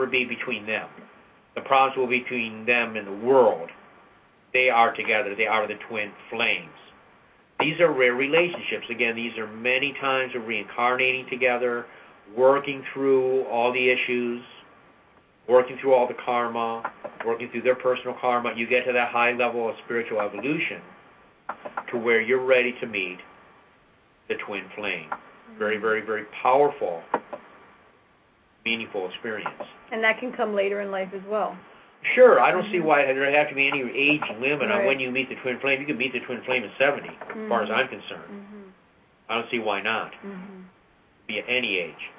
will be between them. The problems will be between them and the world. They are together. They are the twin flames. These are rare relationships. Again, these are many times of reincarnating together, working through all the issues, working through all the karma, working through their personal karma. You get to that high level of spiritual evolution to where you're ready to meet the twin flame. Very, very, very powerful, meaningful experience. And that can come later in life as well. Sure, I don't see why there have to be any age limit on when you meet the twin flame. You can meet the twin flame at 70, as far as I'm concerned. I don't see why not. Be at any age.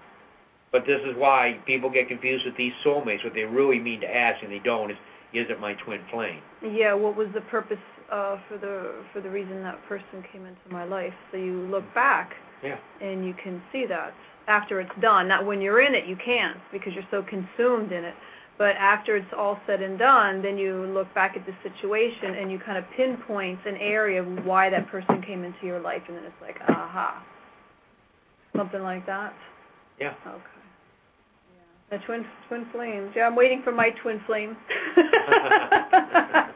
But this is why people get confused with these soulmates. What they really mean to ask, and they don't, is it my twin flame? Yeah, what was the purpose for the reason that person came into my life? So you look back, and you can see that after it's done. Not when you're in it, you can't, because you're so consumed in it. But after it's all said and done, then you look back at the situation and you kind of pinpoint an area of why that person came into your life, and then it's like, aha. Something like that? Yeah. Okay. Yeah. The twin flames. Yeah, I'm waiting for my twin flame.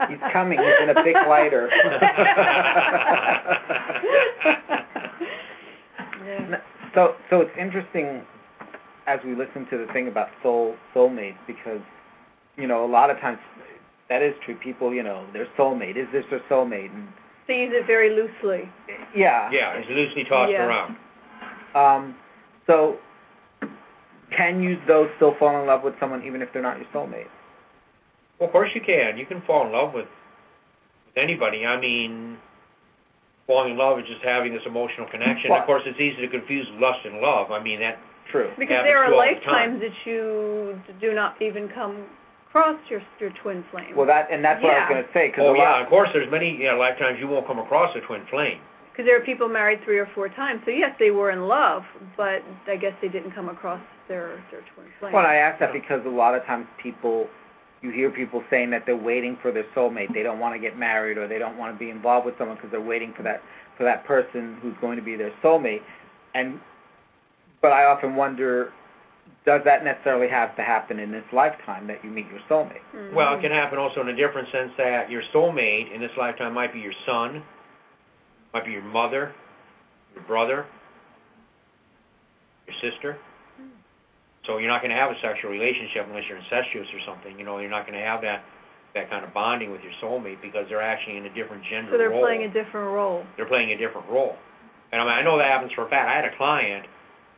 He's coming. He's in a big lighter. Yeah. So it's interesting as we listen to the thing about soulmates, because, you know, a lot of times that is true. People, you know, their soulmate. Is this their soulmate? And they use it very loosely. Yeah. Yeah, it's loosely tossed around. So can you, though, still fall in love with someone even if they're not your soulmate? Well, of course you can. You can fall in love with anybody. I mean, falling in love is just having this emotional connection. Well, of course, it's easy to confuse lust and love. I mean, that's true. Because there are lifetimes that you do not even come across your twin flame. Well, that's what I was going to say. Of course, there's many lifetimes you won't come across a twin flame. Because there are people married 3 or 4 times. So, yes, they were in love, but I guess they didn't come across their twin flame. Well, I ask that because a lot of times you hear people saying that they're waiting for their soulmate. They don't want to get married, or they don't want to be involved with someone because they're waiting for that person who's going to be their soulmate. But I often wonder, does that necessarily have to happen in this lifetime that you meet your soulmate? Mm-hmm. Well, it can happen also in a different sense that your soulmate in this lifetime might be your son, might be your mother, your brother, your sister. So you're not going to have a sexual relationship unless you're incestuous or something. You know, you're not going to have that kind of bonding with your soulmate because they're actually in a different gender role. So they're playing a different role. They're playing a different role. And I know that happens for a fact. I had a client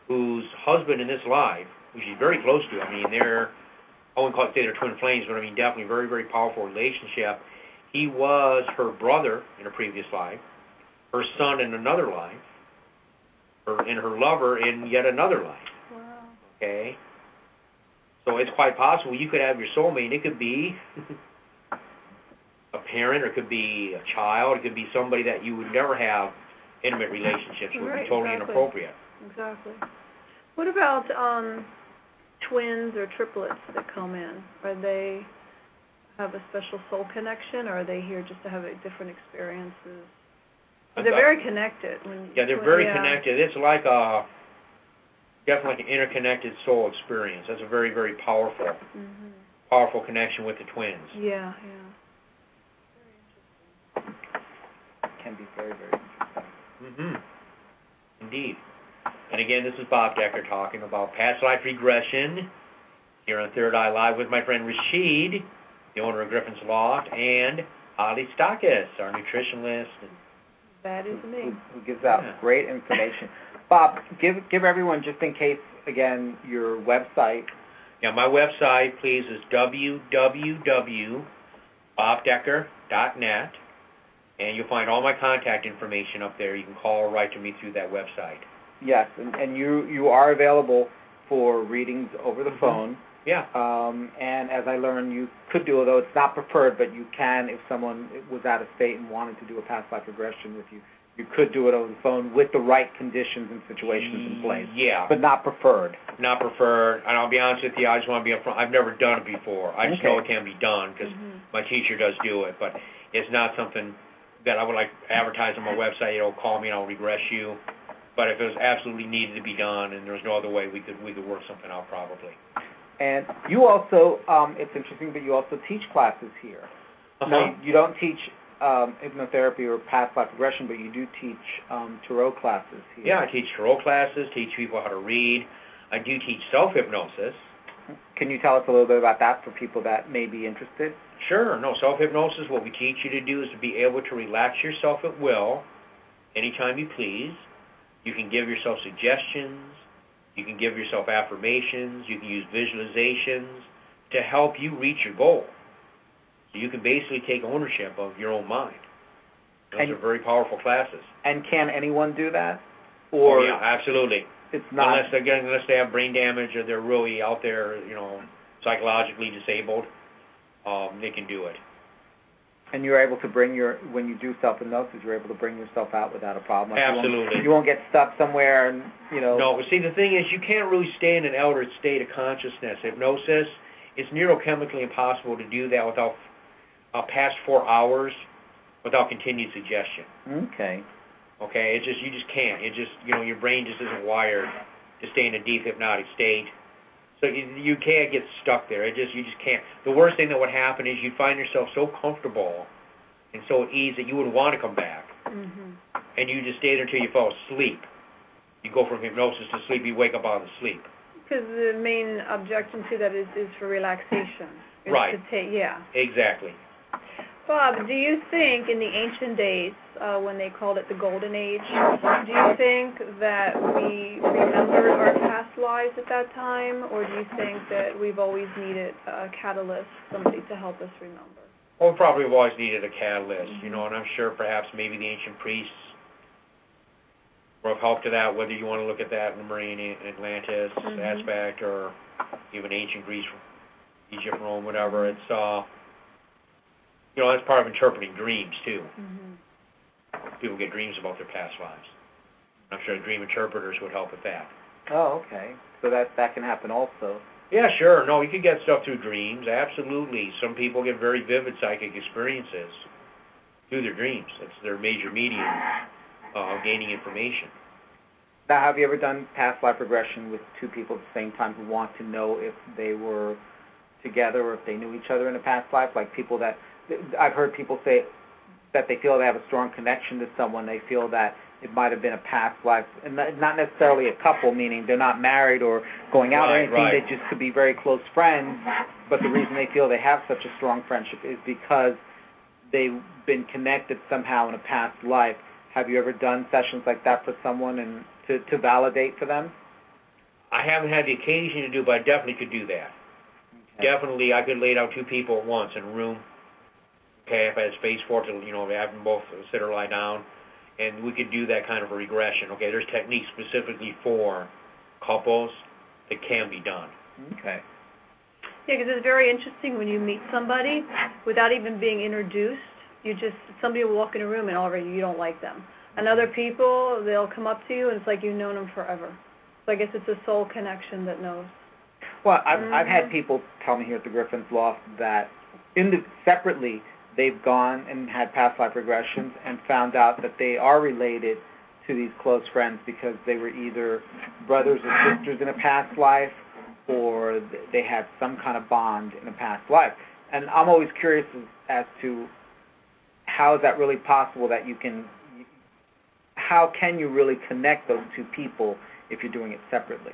whose husband in this life, who she's very close to, I mean, I wouldn't say they're twin flames, but I mean definitely very, very powerful relationship. He was her brother in a previous life, her son in another life, and her lover in yet another life. Wow. Okay? So it's quite possible you could have your soulmate. It could be a parent, or it could be a child, it could be somebody that you would never have intimate relationships with. Would be totally inappropriate. Exactly. What about twins or triplets that come in? Are they have a special soul connection, or are they here just to have different experiences? They're very connected. They're very connected. It's like definitely like an interconnected soul experience. That's a very, very powerful, powerful connection with the twins. Yeah. Very interesting. Can be very, very interesting. Indeed. And again, this is Bob Decker talking about past life regression here on Third Eye Live with my friend Rashid, the owner of Griffin's Loft, and Holly Stockus, our nutritionist. That is me. Who gives out great information. Bob, give everyone, just in case, again, your website. Yeah, my website, please, is www.bobdecker.net, and you'll find all my contact information up there. You can call or write to me through that website. Yes, and you are available for readings over the phone. Yeah. And as I learned, you could do, although it's not preferred, but you can, if someone was out of state and wanted to do a past life regression with you, you could do it over the phone with the right conditions and situations in place. Yeah. But not preferred. Not preferred. And I'll be honest with you, I just want to be upfront. I've never done it before. I just know it can be done because my teacher does do it. But it's not something that I would like advertise on my website. Call me and I'll regress you. But if it was absolutely needed to be done and there was no other way, we could work something out probably. And you also, it's interesting, but you also teach classes here. Now, you don't teach hypnotherapy or past life regression, but you do teach tarot classes here. Yeah, I teach tarot classes, teach people how to read. I do teach self-hypnosis. Can you tell us a little bit about that for people that may be interested? Sure. No, self-hypnosis, what we teach you to do is to be able to relax yourself at will anytime you please. You can give yourself suggestions. You can give yourself affirmations. You can use visualizations to help you reach your goal. So you can basically take ownership of your own mind. Those are very powerful classes. And can anyone do that? Or yeah, absolutely. It's not. Unless they have brain damage or they're really out there, psychologically disabled, they can do it. And you're able to when you do self-hypnosis, you're able to bring yourself out without a problem. Like Absolutely. You won't get stuck somewhere and, No, see, the thing is, you can't really stay in an altered state of consciousness. Hypnosis, it's neurochemically impossible to do that without past 4 hours without continued suggestion. Okay. Okay, you just can't. Your brain just isn't wired to stay in a deep hypnotic state. So you can't get stuck there. You just can't. The worst thing that would happen is you'd find yourself so comfortable and so at ease that you wouldn't want to come back. Mm-hmm. And you just stay there until you fall asleep. You go from hypnosis to sleep, you wake up out of the sleep. Because the main objection to that is for relaxation. Right. Yeah. Exactly. Bob, do you think in the ancient days, when they called it the Golden Age, do you think that we remembered our past lives at that time, or do you think that we've always needed a catalyst, somebody to help us remember? Well, we probably have always needed a catalyst, and I'm sure perhaps maybe the ancient priests were of help to that, whether you want to look at that in the Marine Atlantis aspect or even ancient Greece, Egypt, Rome, whatever. It's that's part of interpreting dreams, too. Mm-hmm. People get dreams about their past lives. I'm sure dream interpreters would help with that. Oh, okay. So that can happen also. Yeah, sure. No, you can get stuff through dreams, absolutely. Some people get very vivid psychic experiences through their dreams. It's their major medium of gaining information. Now, have you ever done past life regression with two people at the same time who want to know if they were together or if they knew each other in a past life? Like people that... I've heard people say that they feel they have a strong connection to someone. They feel that it might have been a past life, and not necessarily a couple, meaning they're not married or going out or anything. Right. They just could be very close friends, but the reason they feel they have such a strong friendship is because they've been connected somehow in a past life. Have you ever done sessions like that for someone and to validate for them? I haven't had the occasion to do, but I definitely could do that. Okay. Definitely, I could lay down two people at once in a room. Okay, if I had space for it to, have them both sit or lie down, and we could do that kind of a regression. Okay, there's techniques specifically for couples that can be done. Okay. Yeah, because it's very interesting when you meet somebody without even being introduced. Somebody will walk in a room and already you don't like them. And other people, they'll come up to you and it's like you've known them forever. So I guess it's a soul connection that knows. Well, I've had people tell me here at the Griffin's Loft that separately they've gone and had past life regressions and found out that they are related to these close friends because they were either brothers or sisters in a past life or they had some kind of bond in a past life. And I'm always curious as to how is that really possible that how can you really connect those two people if you're doing it separately?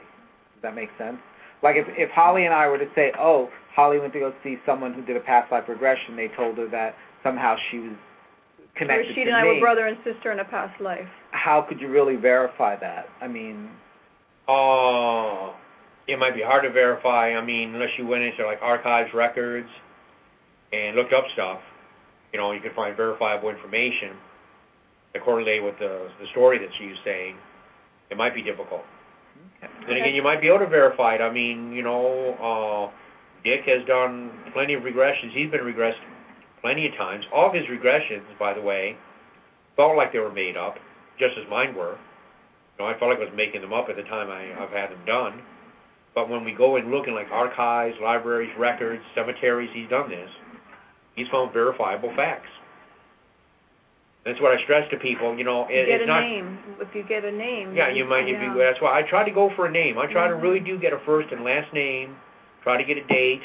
Does that make sense? Like if Holly and I were to say, oh, Holly went to go see someone who did a past life regression, they told her that somehow she was connected to me. Or she and I were brother and sister in a past life. How could you really verify that? I mean... it might be hard to verify, unless you went into like archives, records, and looked up stuff. You could find verifiable information that correlate with the story that she was saying. It might be difficult. Okay. Then again, you might be able to verify it. Dick has done plenty of regressions. He's been regressed plenty of times. All of his regressions, by the way, felt like they were made up, just as mine were. I felt like I was making them up at the time I've had them done. But when we go and look in like archives, libraries, records, cemeteries, he's done this. He's found verifiable facts. That's what I stress to people. If you get a name. Yeah, you might. Yeah. That's why I try to go for a name. I try to really do get a first and last name. try to get a date,